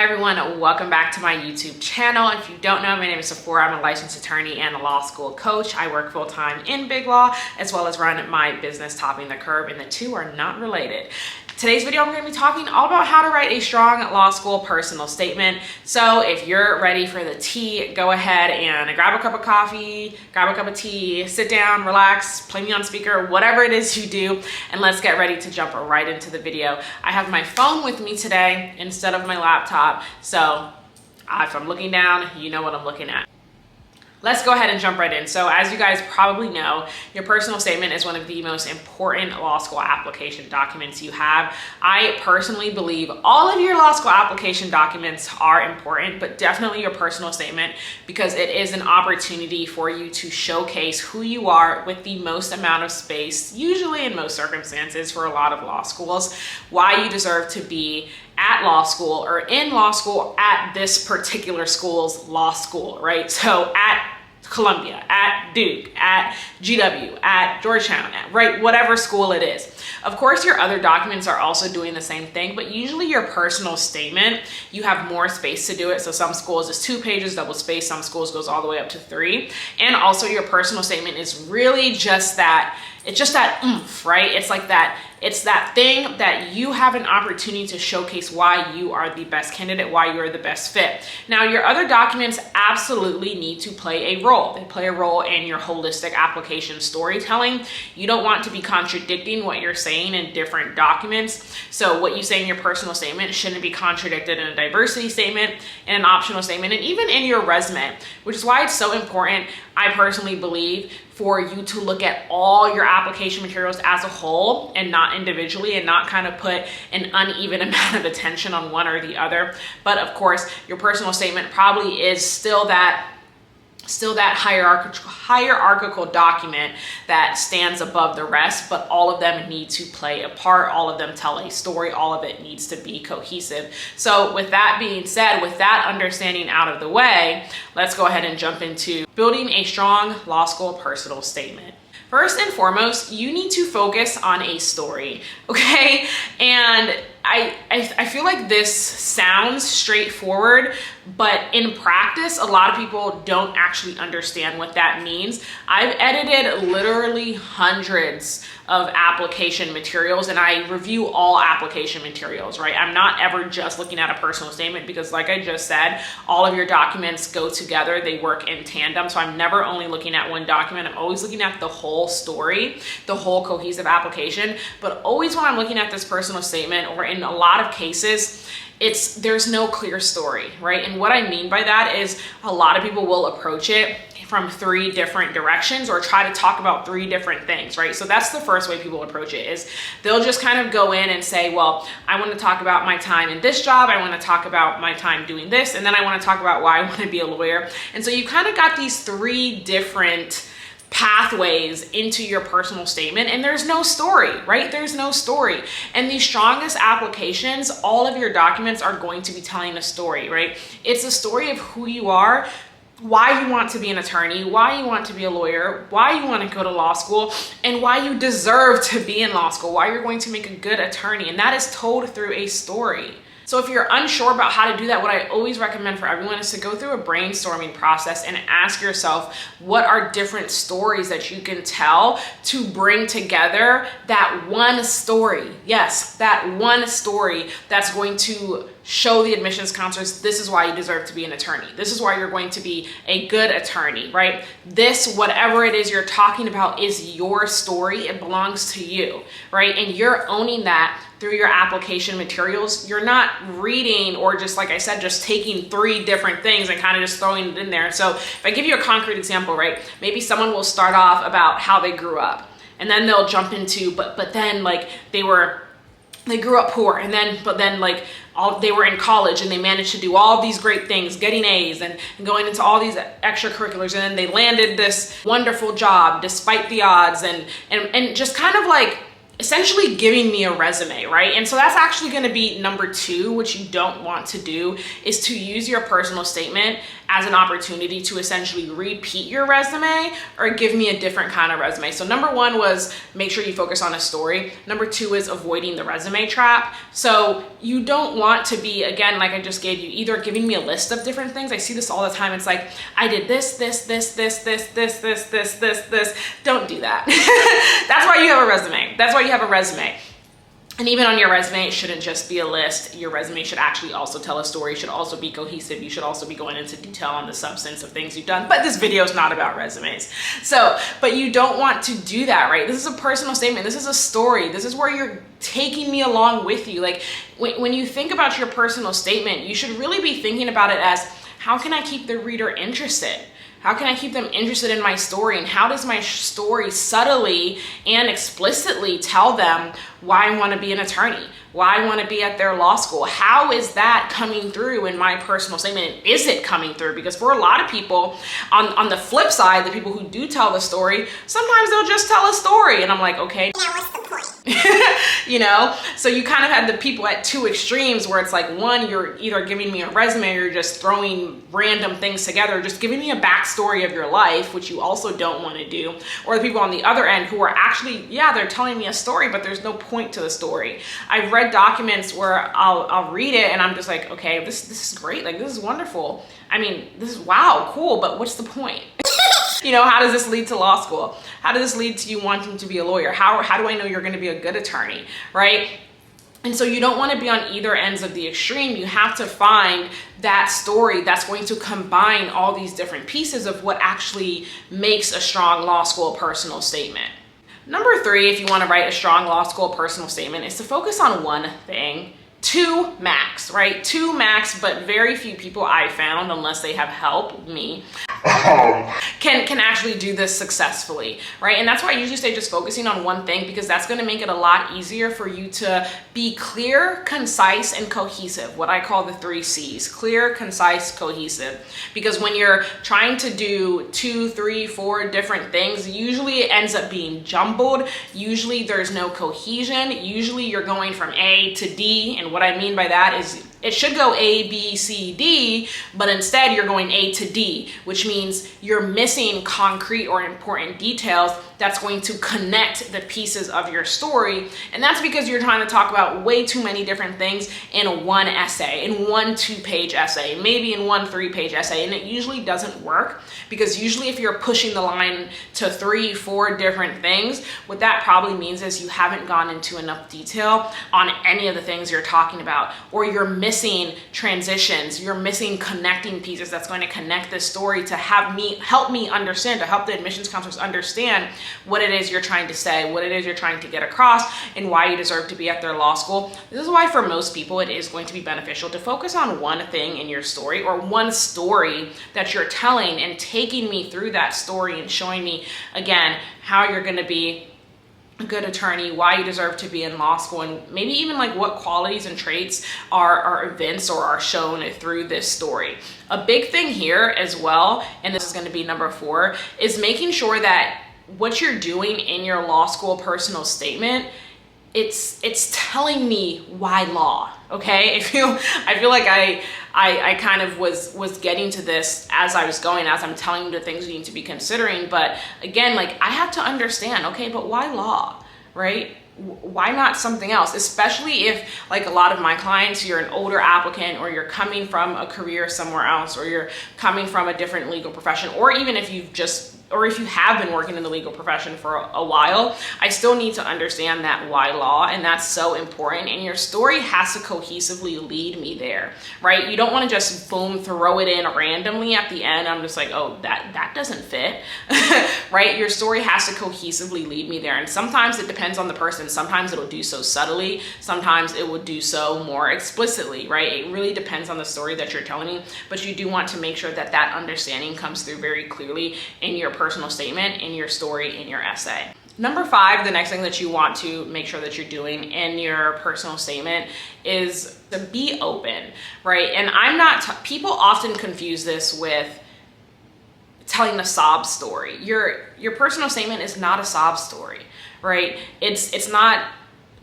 Hi everyone, welcome back to my YouTube channel. If you don't know, my name is Sephora. I'm a licensed attorney and a law school coach. I work full-time in big law as well as run my business Topping the Curb, and the two are not related. Today's video, I'm going to be talking all about how to write a strong law school personal statement. So if you're ready for the tea, go ahead and grab a cup of coffee, grab a cup of tea, sit down, relax, play me on speaker, whatever it is you do, and let's get ready to jump right into the video. I have my phone with me today instead of my laptop, so if I'm looking down, you know what I'm looking at. Let's go ahead and jump right in. So as you guys probably know, your personal statement is one of the most important law school application documents you have. I personally believe all of your law school application documents are important, but definitely your personal statement, because it is an opportunity for you to showcase who you are with the most amount of space, usually in most circumstances for a lot of law schools, why you deserve to be at law school or in law school at this particular school's law school, right? So at Columbia, at Duke, at GW, at Georgetown, right? Whatever school it is. Of course, your other documents are also doing the same thing, but usually your personal statement, you have more space to do it. So some schools is 2 pages, double space. Some schools goes all the way up to 3. And also your personal statement is really just that, it's just that oomph, right? It's like that, it's that thing that you have an opportunity to showcase why you are the best candidate, why you are the best fit. Now, your other documents absolutely need to play a role. They play a role in your holistic application storytelling. You don't want to be contradicting what you're saying in different documents. So what you say in your personal statement shouldn't be contradicted in a diversity statement, in an optional statement, and even in your resume, which is why it's so important, I personally believe, for you to look at all your application materials as a whole and not individually, and not kind of put an uneven amount of attention on one or the other. But of course, your personal statement probably is still that hierarchical document that stands above the rest, but all of them need to play a part. All of them tell a story. All of it needs to be cohesive. So with that being said, with that understanding out of the way, let's go ahead and jump into building a strong law school personal statement. First and foremost, you need to focus on a story, okay? And I feel like this sounds straightforward, but in practice, a lot of people don't actually understand what that means. I've edited literally hundreds of application materials, and I review all application materials, right? I'm not ever just looking at a personal statement, because like I just said, all of your documents go together, they work in tandem. So I'm never only looking at one document, I'm always looking at the whole story, the whole cohesive application. But always when I'm looking at this personal statement, or in a lot of cases, there's no clear story, right? And what I mean by that is a lot of people will approach it from 3 different directions, or try to talk about 3 different things, right? So that's the first way people approach it, is they'll just kind of go in and say, well, I want to talk about my time in this job, I want to talk about my time doing this, and then I want to talk about why I want to be a lawyer. And so you kind of got these 3 different pathways into your personal statement, and there's no story, right? There's no story. And the strongest applications, all of your documents are going to be telling a story, right? It's a story of who you are, why you want to be an attorney, why you want to be a lawyer, why you want to go to law school, and why you deserve to be in law school, why you're going to make a good attorney. And that is told through a story. So if you're unsure about how to do that, what I always recommend for everyone is to go through a brainstorming process and ask yourself, what are different stories that you can tell to bring together that one story? Yes, that one story that's going to show the admissions counselors, this is why you deserve to be an attorney. This is why you're going to be a good attorney, right? This, whatever it is you're talking about, is your story. It belongs to you, right? And you're owning that through your application materials. You're not reading, or just like I said, just taking 3 different things and kind of just throwing it in there. So if I give you a concrete example, right? Maybe someone will start off about how they grew up, and then they'll jump into, but then like they grew up poor, and then like they were in college and they managed to do all these great things, getting A's and going into all these extracurriculars, and then they landed this wonderful job despite the odds, and just kind of like essentially giving me a resume, right? And so that's actually going to be number 2, which you don't want to do, is to use your personal statement as an opportunity to essentially repeat your resume or give me a different kind of resume. So number 1 was make sure you focus on a story. Number 2 is avoiding the resume trap. So you don't want to be, again, like I just gave you, either giving me a list of different things. I see this all the time. It's like, I did this. Don't do that. That's why you have a resume. That's why you have a resume. And even on your resume, it shouldn't just be a list. Your resume should actually also tell a story, should also be cohesive. You should also be going into detail on the substance of things you've done. But this video is not about resumes. So, but you don't want to do that, right? This is a personal statement. This is a story. This is where you're taking me along with you. Like when you think about your personal statement, you should really be thinking about it as, how can I keep the reader interested? How can I keep them interested in my story? And how does my story subtly and explicitly tell them why I want to be an attorney, why I want to be at their law school? How is that coming through in my personal statement? Is it coming through? Because for a lot of people, on the flip side, the people who do tell the story, sometimes they'll just tell a story. And I'm like, okay, now what's the point? You know? So you kind of had the people at 2 extremes where it's like, one, you're either giving me a resume or you're just throwing random things together, just giving me a backstory of your life, which you also don't want to do. Or the people on the other end who are actually, yeah, they're telling me a story, but there's no point to the story. I've read documents where I'll read it and I'm just like, okay, this is great. Like, this is wonderful. I mean, this is, wow, cool, but what's the point? You know, how does this lead to law school? How does this lead to you wanting to be a lawyer? How do I know you're going to be a good attorney, right? And so you don't want to be on either ends of the extreme. You have to find that story that's going to combine all these different pieces of what actually makes a strong law school personal statement. Number 3, if you want to write a strong law school personal statement, is to focus on one thing. 2 max, right? 2 max, but very few people I found, unless they have helped me, can actually do this successfully, right? And that's why I usually say just focusing on one thing, because that's going to make it a lot easier for you to be clear, concise, and cohesive. What I call the 3 C's: clear, concise, cohesive. Because when you're trying to do 2, 3, 4 different things, usually it ends up being jumbled. Usually there's no cohesion. Usually you're going from A to D, and what I mean by that is it should go A, B, C, D, but instead you're going A to D, which means you're missing concrete or important details that's going to connect the pieces of your story. And that's because you're trying to talk about way too many different things in one essay, in one 2-page essay, maybe in one 3-page essay. And it usually doesn't work, because usually if you're pushing the line to 3, 4 different things, what that probably means is you haven't gone into enough detail on any of the things you're talking about, or you're missing transitions, you're missing connecting pieces that's going to connect this story to help me understand, to help the admissions counselors understand what it is you're trying to say, what it is you're trying to get across, and why you deserve to be at their law school. This is why for most people it is going to be beneficial to focus on one thing in your story, or one story that you're telling, and taking me through that story and showing me, again, how you're going to be a good attorney, why you deserve to be in law school, and maybe even like what qualities and traits are evinced or are shown through this story. A big thing here as well, and this is going to be number 4, is making sure that what you're doing in your law school personal statement, it's telling me why law. Okay, I feel like I kind of was getting to this as I was going, as I'm telling you the things you need to be considering. But again, like, I have to understand, okay, but why law, right? Why not something else? Especially if, like, a lot of my clients, you're an older applicant, or you're coming from a career somewhere else, or you're coming from a different legal profession, or even if if you have been working in the legal profession for a while, I still need to understand that why law, and that's so important. And your story has to cohesively lead me there, right? You don't want to just boom, throw it in randomly at the end. I'm just like, oh, that doesn't fit, right? Your story has to cohesively lead me there. And sometimes it depends on the person. Sometimes it'll do so subtly. Sometimes it would do so more explicitly, right? It really depends on the story that you're telling me, but you do want to make sure that that understanding comes through very clearly in your personal statement, in your story, in your essay. Number 5, the next thing that you want to make sure that you're doing in your personal statement is to be open, right? And people often confuse this with telling a sob story. Your personal statement is not a sob story, right? It's not,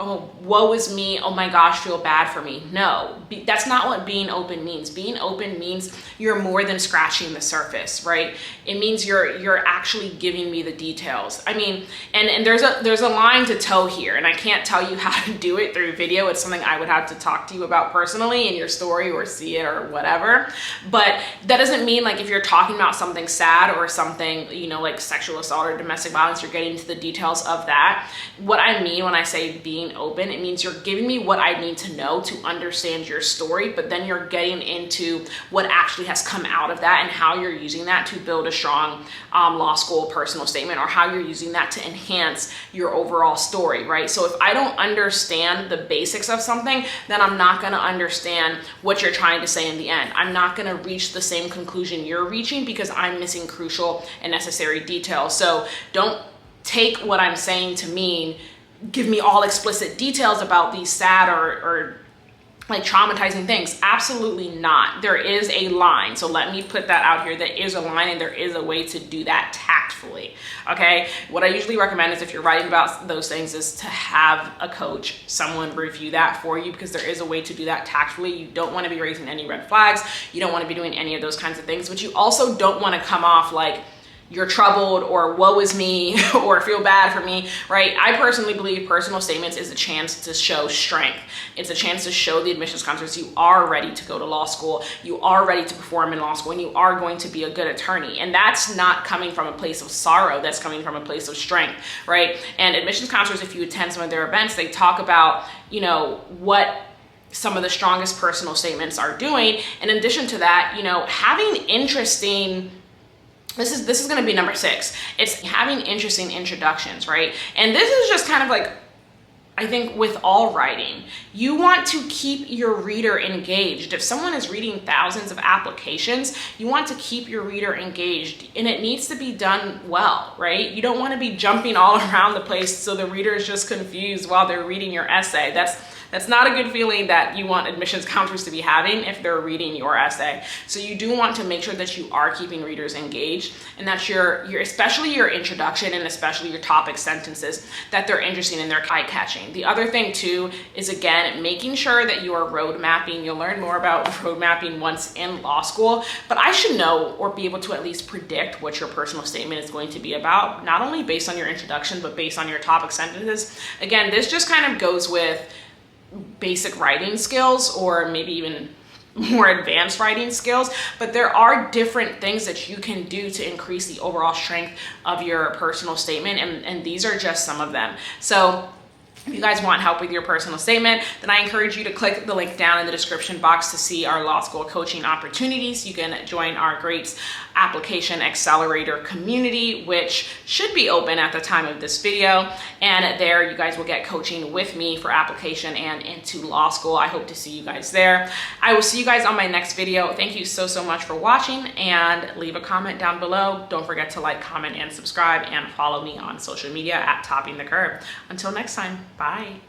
oh, woe is me, oh my gosh, feel bad for me. No, that's not what being open means. Being open means you're more than scratching the surface, right? It means you're actually giving me the details. I mean, and there's a line to toe here, and I can't tell you how to do it through video. It's something I would have to talk to you about personally in your story or see it or whatever. But that doesn't mean like if you're talking about something sad or something, you know, like sexual assault or domestic violence, you're getting into the details of that. What I mean when I say being open, it means you're giving me what I need to know to understand your story, but then you're getting into what actually has come out of that and how you're using that to build a strong law school personal statement, or how you're using that to enhance your overall story, right? So if I don't understand the basics of something, then I'm not going to understand what you're trying to say in the end. I'm not going to reach the same conclusion you're reaching because I'm missing crucial and necessary details. So don't take what I'm saying to mean give me all explicit details about these sad or like traumatizing things. Absolutely not. There is a line. So let me put that out here. There is a line and there is a way to do that tactfully. Okay. What I usually recommend is if you're writing about those things is to have a coach, someone review that for you, because there is a way to do that tactfully. You don't want to be raising any red flags. You don't want to be doing any of those kinds of things, but you also don't want to come off like you're troubled or woe is me or feel bad for me, right? I personally believe personal statements is a chance to show strength. It's a chance to show the admissions counselors you are ready to go to law school, you are ready to perform in law school, and you are going to be a good attorney. And that's not coming from a place of sorrow, that's coming from a place of strength, right? And admissions counselors, if you attend some of their events, they talk about, you know, what some of the strongest personal statements are doing. And in addition to that, you know, having interesting, this is going to be number 6. It's having interesting introductions, right? And this is just kind of like, I think with all writing, you want to keep your reader engaged. If someone is reading thousands of applications, you want to keep your reader engaged, and it needs to be done well, right? You don't want to be jumping all around the place so the reader is just confused while they're reading your essay. That's not a good feeling that you want admissions counselors to be having if they're reading your essay. So you do want to make sure that you are keeping readers engaged, and that your especially your introduction and especially your topic sentences, that they're interesting and they're eye-catching. The other thing too is, again, making sure that you are road mapping. You'll learn more about road mapping once in law school, but I should know or be able to at least predict what your personal statement is going to be about, not only based on your introduction, but based on your topic sentences. Again, this just kind of goes with basic writing skills, or maybe even more advanced writing skills, but there are different things that you can do to increase the overall strength of your personal statement, and these are just some of them. So if you guys want help with your personal statement, then I encourage you to click the link down in the description box to see our law school coaching opportunities. You can join our great application accelerator community, which should be open at the time of this video. And there you guys will get coaching with me for application and into law school. I hope to see you guys there. I will see you guys on my next video. Thank you so much for watching, and leave a comment down below. Don't forget to like, comment, and subscribe, and follow me on social media at Topping the Curve. Until next time, bye.